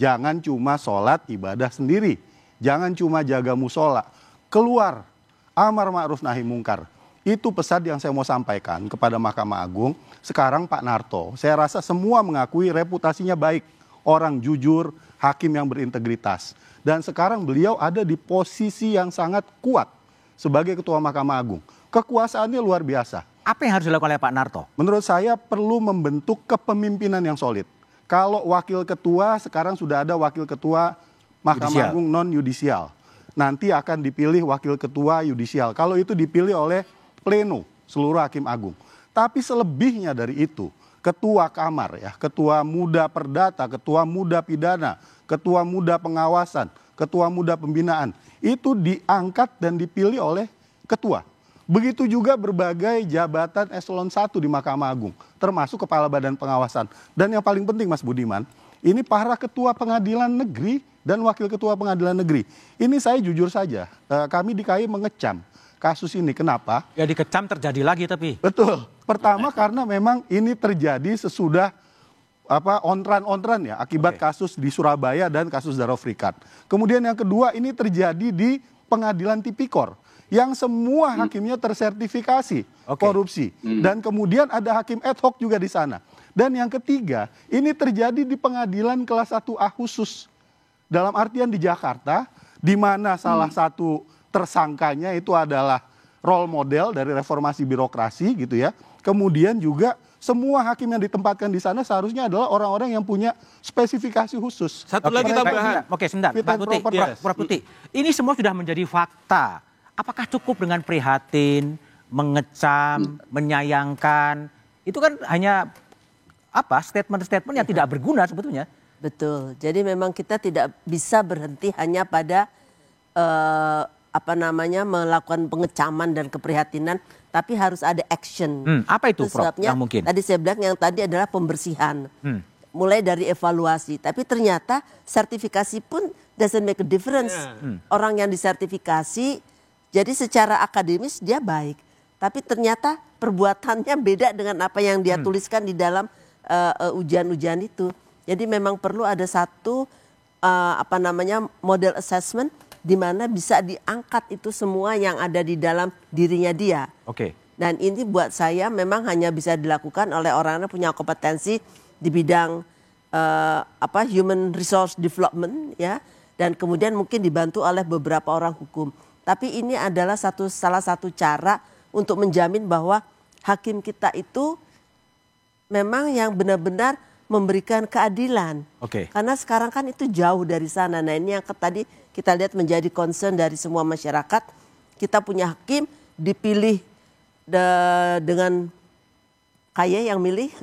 Jangan cuma sholat ibadah sendiri. Jangan cuma jaga musola. Keluar. Amar ma'ruf nahi mungkar. Itu pesan yang saya mau sampaikan kepada Mahkamah Agung. Sekarang Pak Narto, saya rasa semua mengakui reputasinya baik. Orang jujur, hakim yang berintegritas. Dan sekarang beliau ada di posisi yang sangat kuat sebagai Ketua Mahkamah Agung. Kekuasaannya luar biasa. Apa yang harus dilakukan oleh Pak Narto? Menurut saya perlu membentuk kepemimpinan yang solid. Kalau wakil ketua, sekarang sudah ada wakil ketua Mahkamah Agung non-yudisial. Nanti akan dipilih wakil ketua yudisial. Kalau itu dipilih oleh pleno seluruh hakim agung. Tapi selebihnya dari itu, ketua kamar ya, ketua muda perdata, ketua muda pidana, ketua muda pengawasan, ketua muda pembinaan itu diangkat dan dipilih oleh ketua. Begitu juga berbagai jabatan eselon 1 di Mahkamah Agung, termasuk kepala badan pengawasan. Dan yang paling penting Mas Budiman, ini para ketua pengadilan negeri dan wakil ketua pengadilan negeri. Ini saya jujur saja, kami di KAI mengecam kasus ini. Kenapa? Ya dikecam terjadi lagi tapi. Betul. Pertama karena memang ini terjadi sesudah ontran-ontran ya akibat kasus di Surabaya dan kasus Darufrikat. Kemudian yang kedua ini terjadi di pengadilan tipikor yang semua hakimnya tersertifikasi korupsi. Dan kemudian ada hakim ad hoc juga di sana. Dan yang ketiga, ini terjadi di pengadilan kelas 1A khusus. Dalam artian di Jakarta, di mana salah satu tersangkanya itu adalah role model dari reformasi birokrasi gitu ya. Kemudian juga semua hakim yang ditempatkan di sana seharusnya adalah orang-orang yang punya spesifikasi khusus. Satu lagi tambahan. Oke, sebentar. Pak Putih. Ini semua sudah menjadi fakta. Apakah cukup dengan prihatin, mengecam, menyayangkan? Itu kan hanya statement-statement yang tidak berguna sebetulnya. Betul. Jadi memang kita tidak bisa berhenti hanya pada melakukan pengecaman dan keprihatinan, tapi harus ada action. Apa itu, Prof? Sebabnya, yang mungkin? Tadi saya bilang yang tadi adalah pembersihan. Mulai dari evaluasi, tapi ternyata sertifikasi pun doesn't make a difference. Orang yang disertifikasi, jadi secara akademis dia baik, tapi ternyata perbuatannya beda dengan apa yang dia tuliskan di dalam ujian-ujian itu. Jadi memang perlu ada satu model assessment di mana bisa diangkat itu semua yang ada di dalam dirinya dia. Dan ini buat saya memang hanya bisa dilakukan oleh orang yang punya kompetensi di bidang human resource development ya, dan kemudian mungkin dibantu oleh beberapa orang hukum. Tapi ini adalah salah satu cara untuk menjamin bahwa hakim kita itu memang yang benar-benar memberikan keadilan. Karena sekarang kan itu jauh dari sana. Nah ini yang tadi kita lihat menjadi concern dari semua masyarakat. Kita punya hakim dipilih dengan kaya yang milih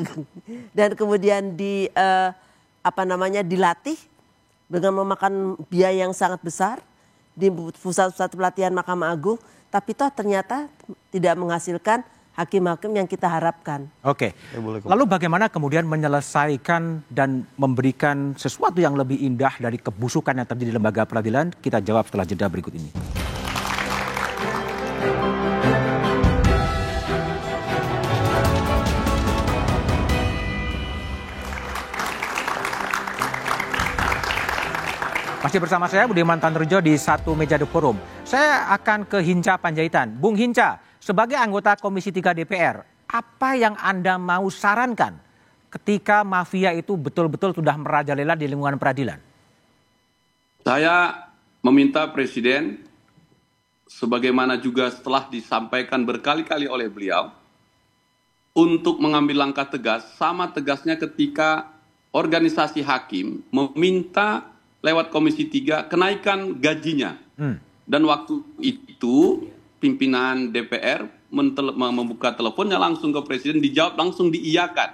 dan kemudian dilatih dengan memakan biaya yang sangat besar di pusat-pusat pelatihan Mahkamah Agung, tapi toh ternyata tidak menghasilkan hakim-hakim yang kita harapkan. Lalu bagaimana kemudian menyelesaikan dan memberikan sesuatu yang lebih indah dari kebusukan yang terjadi di lembaga peradilan? Kita jawab setelah jeda berikut ini. Masih bersama saya Budiman Tanurjo di Satu Meja The Forum. Saya akan ke Hinca Panjaitan. Bung Hinca, sebagai anggota Komisi 3 DPR, apa yang Anda mau sarankan ketika mafia itu betul-betul sudah merajalela di lingkungan peradilan? Saya meminta Presiden, sebagaimana juga setelah disampaikan berkali-kali oleh beliau, untuk mengambil langkah tegas, sama tegasnya ketika organisasi hakim meminta lewat Komisi 3 kenaikan gajinya. Dan waktu itu pimpinan DPR membuka teleponnya langsung ke Presiden, dijawab langsung diiyakan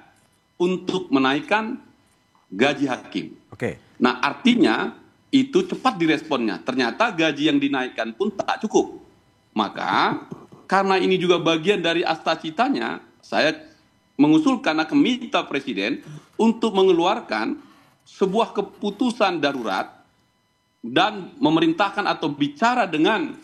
untuk menaikkan gaji hakim. Nah artinya itu cepat diresponnya. Ternyata gaji yang dinaikkan pun tak cukup. Maka karena ini juga bagian dari asta-citanya, saya mengusulkan akan minta Presiden untuk mengeluarkan sebuah keputusan darurat dan memerintahkan atau bicara dengan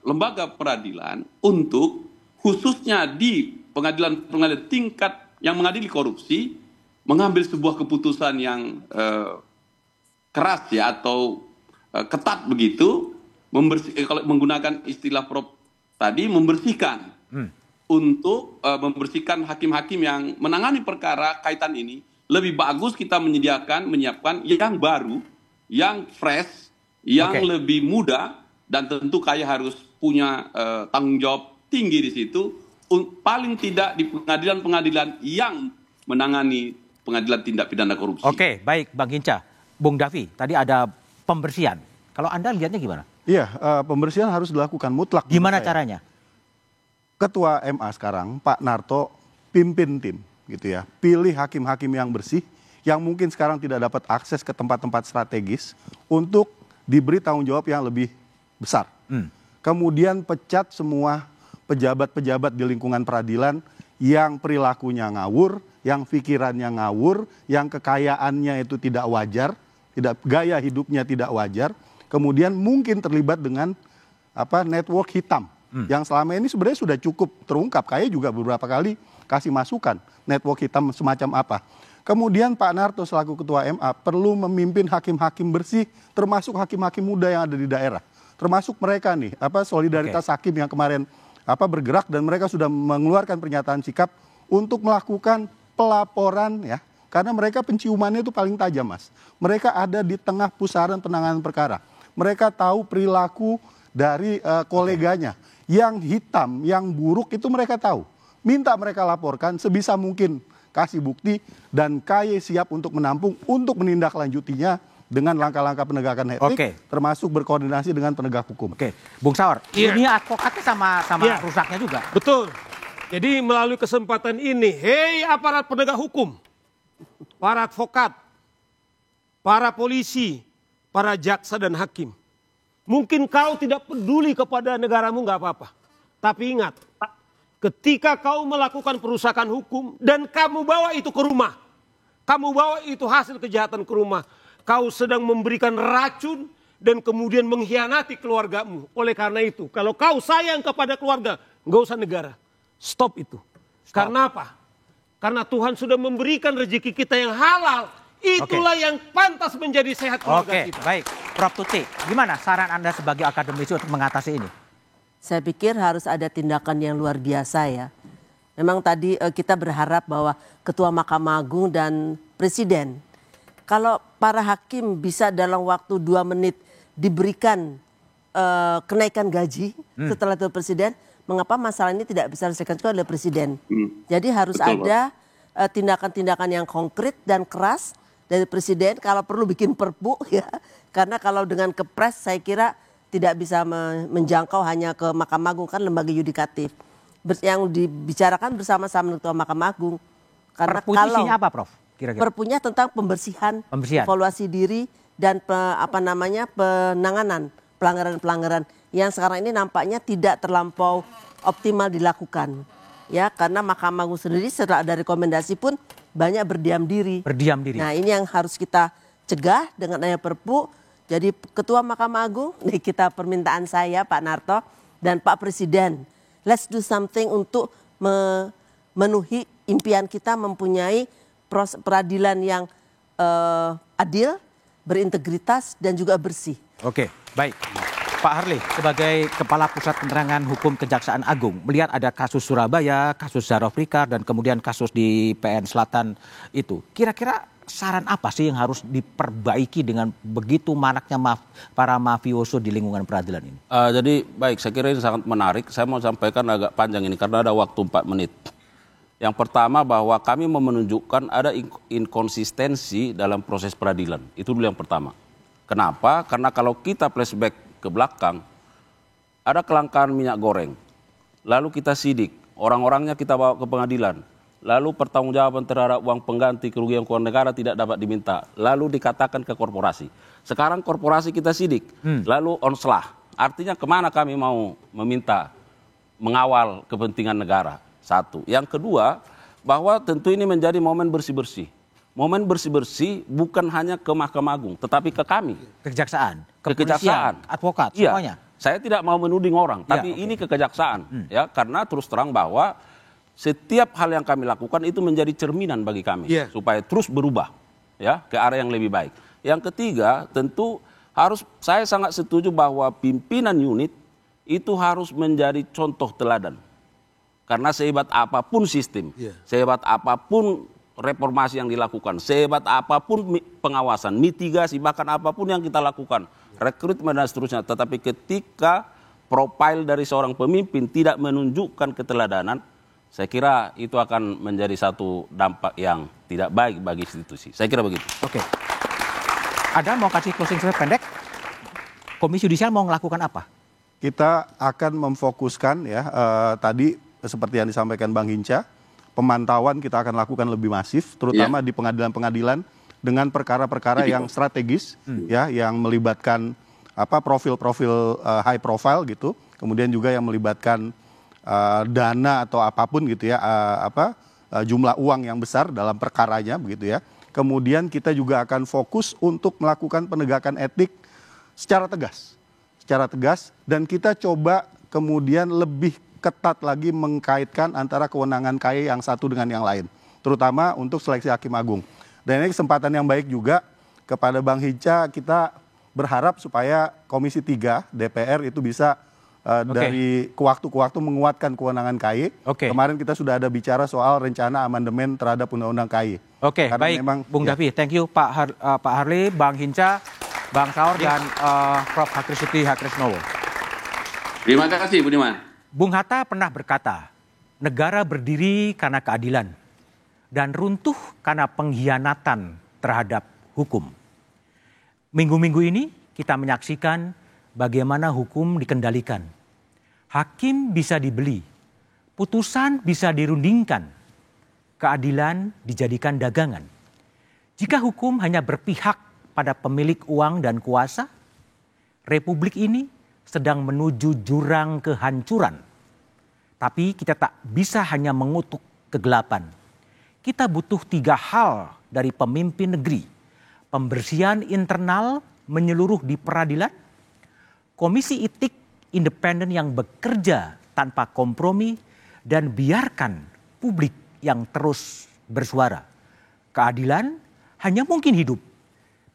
lembaga peradilan untuk khususnya di pengadilan tingkat yang mengadili korupsi mengambil sebuah keputusan yang keras ya atau ketat begitu, kalau menggunakan istilah Prof tadi membersihkan untuk membersihkan hakim-hakim yang menangani perkara kaitan ini. Lebih bagus kita menyiapkan yang baru, yang fresh, yang lebih muda, dan tentu KAI harus punya tanggung jawab tinggi di situ, paling tidak di pengadilan-pengadilan yang menangani pengadilan tindak pidana korupsi. Baik Bang Hinca. Bung Davi, tadi ada pembersihan. Kalau Anda lihatnya gimana? Iya, pembersihan harus dilakukan mutlak. Gimana caranya? Ketua MA sekarang, Pak Narto, pimpin tim. gitu ya. Pilih hakim-hakim yang bersih, yang mungkin sekarang tidak dapat akses ke tempat-tempat strategis untuk diberi tanggung jawab yang lebih besar. Kemudian pecat semua pejabat-pejabat di lingkungan peradilan yang perilakunya ngawur, yang pikirannya ngawur, yang kekayaannya itu tidak wajar, gaya hidupnya tidak wajar, kemudian mungkin terlibat dengan network hitam yang selama ini sebenarnya sudah cukup terungkap. Kaya juga beberapa kali kasih masukan network hitam semacam apa. Kemudian Pak Narto selaku Ketua MA perlu memimpin hakim-hakim bersih, termasuk hakim-hakim muda yang ada di daerah, termasuk mereka nih, solidaritas hakim yang kemarin bergerak dan mereka sudah mengeluarkan pernyataan sikap untuk melakukan pelaporan ya, karena mereka penciumannya itu paling tajam, Mas. Mereka ada di tengah pusaran penanganan perkara. Mereka tahu perilaku dari koleganya yang hitam, yang buruk itu mereka tahu. Minta mereka laporkan sebisa mungkin, kasih bukti, dan KAY siap untuk menampung, untuk menindaklanjutinya dengan langkah-langkah penegakan etik, termasuk berkoordinasi dengan penegak hukum. Bung Saur, ini advokatnya sama rusaknya juga. Betul. Jadi melalui kesempatan ini, hei aparat penegak hukum, para advokat, para polisi, para jaksa dan hakim. Mungkin kau tidak peduli kepada negaramu, nggak apa-apa. Tapi ingat, ketika kau melakukan perusakan hukum dan kamu bawa itu ke rumah, kamu bawa itu hasil kejahatan ke rumah, kau sedang memberikan racun dan kemudian mengkhianati keluargamu. Oleh karena itu, kalau kau sayang kepada keluarga, nggak usah negara. Stop itu. Karena apa? Karena Tuhan sudah memberikan rezeki kita yang halal. Itulah yang pantas menjadi sehat keluarga kita. Baik. Prof. Tuti, gimana saran Anda sebagai akademisi untuk mengatasi ini? Saya pikir harus ada tindakan yang luar biasa ya. Memang tadi kita berharap bahwa Ketua Mahkamah Agung dan Presiden, kalau para hakim bisa dalam waktu 2 menit diberikan kenaikan gaji setelah itu Presiden, mengapa masalah ini tidak bisa diselesaikan oleh Presiden? Jadi harus ada tindakan-tindakan yang konkret dan keras dari Presiden, kalau perlu bikin perpu ya. Karena kalau dengan kepres saya kira tidak bisa menjangkau hanya ke Mahkamah Agung, kan lembaga yudikatif. Yang dibicarakan bersama-sama Ketua Mahkamah Agung. Karena Perpu isinya apa, Prof? Kira-kira? Perpunya tentang pembersihan, evaluasi diri dan penanganan pelanggaran-pelanggaran yang sekarang ini nampaknya tidak terlampau optimal dilakukan. Ya, karena Mahkamah Agung sendiri setelah ada rekomendasi pun banyak berdiam diri. Nah, ini yang harus kita cegah dengan adanya Perpu. Jadi Ketua Mahkamah Agung, nih kita permintaan saya Pak Narto dan Pak Presiden, let's do something untuk memenuhi impian kita mempunyai peradilan yang adil, berintegritas dan juga bersih. Oke, baik. Pak Harley, sebagai Kepala Pusat Penerangan Hukum Kejaksaan Agung, melihat ada kasus Surabaya, kasus Zarof Rikar, dan kemudian kasus di PN Selatan itu, kira-kira saran apa sih yang harus diperbaiki dengan begitu maraknya para mafioso di lingkungan peradilan ini? Jadi baik, saya kira ini sangat menarik. Saya mau sampaikan agak panjang ini karena ada waktu 4 menit. Yang pertama bahwa kami mau menunjukkan ada inkonsistensi dalam proses peradilan. Itu dulu yang pertama. Kenapa? Karena kalau kita flashback ke belakang, ada kelangkaan minyak goreng. Lalu kita sidik, orang-orangnya kita bawa ke pengadilan. Lalu pertanggungjawaban terhadap uang pengganti kerugian keuangan negara tidak dapat diminta. Lalu dikatakan ke korporasi. Sekarang korporasi kita sidik, lalu onslah. Artinya kemana kami mau meminta mengawal kepentingan negara? Satu. Yang kedua, bahwa tentu ini menjadi momen bersih-bersih. Momen bersih-bersih bukan hanya ke Mahkamah Agung, tetapi ke kami. Kejaksaan, kejaksaan, advokat, ya, semuanya. Saya tidak mau menuding orang, tapi ini ke kejaksaan. Ya, karena terus terang bahwa setiap hal yang kami lakukan itu menjadi cerminan bagi kami. Supaya terus berubah ya ke arah yang lebih baik. Yang ketiga, tentu saya sangat setuju bahwa pimpinan unit itu harus menjadi contoh teladan. Karena sehebat apapun sistem, sehebat apapun reformasi yang dilakukan, sehebat apapun pengawasan, mitigasi, bahkan apapun yang kita lakukan, rekrutmen dan seterusnya, tetapi ketika profil dari seorang pemimpin tidak menunjukkan keteladanan, saya kira itu akan menjadi satu dampak yang tidak baik bagi institusi. Saya kira begitu. Oke. Ada mau kasih closing statement pendek? Komisi Yudisial mau melakukan apa? Kita akan memfokuskan ya tadi seperti yang disampaikan Bang Hinca, pemantauan kita akan lakukan lebih masif, terutama di pengadilan-pengadilan dengan perkara-perkara yang strategis, ya, yang melibatkan profil-profil high profile gitu, kemudian juga yang melibatkan dana atau apapun gitu ya, jumlah uang yang besar dalam perkaranya begitu ya. Kemudian kita juga akan fokus untuk melakukan penegakan etik secara tegas, dan kita coba kemudian lebih ketat lagi mengkaitkan antara kewenangan KAI yang satu dengan yang lain, terutama untuk seleksi hakim agung. Dan ini kesempatan yang baik juga kepada Bang Hinca, kita berharap supaya Komisi 3 DPR itu bisa dari ke waktu ke waktu menguatkan kewenangan KAI. Kemarin kita sudah ada bicara soal rencana amandemen terhadap Undang-Undang KAI. Baik, Bung Davi, thank you Pak Harley, Bang Hinca, Bang Saur, dan Prof. Hakrisudi Hakrisnowo. Terima kasih, Budiman. Bung Hatta pernah berkata, negara berdiri karena keadilan dan runtuh karena pengkhianatan terhadap hukum. Minggu-minggu ini kita menyaksikan bagaimana hukum dikendalikan. Hakim bisa dibeli, putusan bisa dirundingkan, keadilan dijadikan dagangan. Jika hukum hanya berpihak pada pemilik uang dan kuasa, republik ini sedang menuju jurang kehancuran. Tapi kita tak bisa hanya mengutuk kegelapan. Kita butuh 3 hal dari pemimpin negeri. Pembersihan internal menyeluruh di peradilan, komisi etik independen yang bekerja tanpa kompromi, dan biarkan publik yang terus bersuara. Keadilan hanya mungkin hidup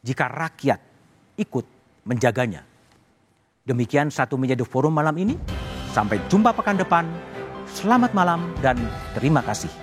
jika rakyat ikut menjaganya. Demikian Satu Meja The Forum malam ini. Sampai jumpa pekan depan. Selamat malam dan terima kasih.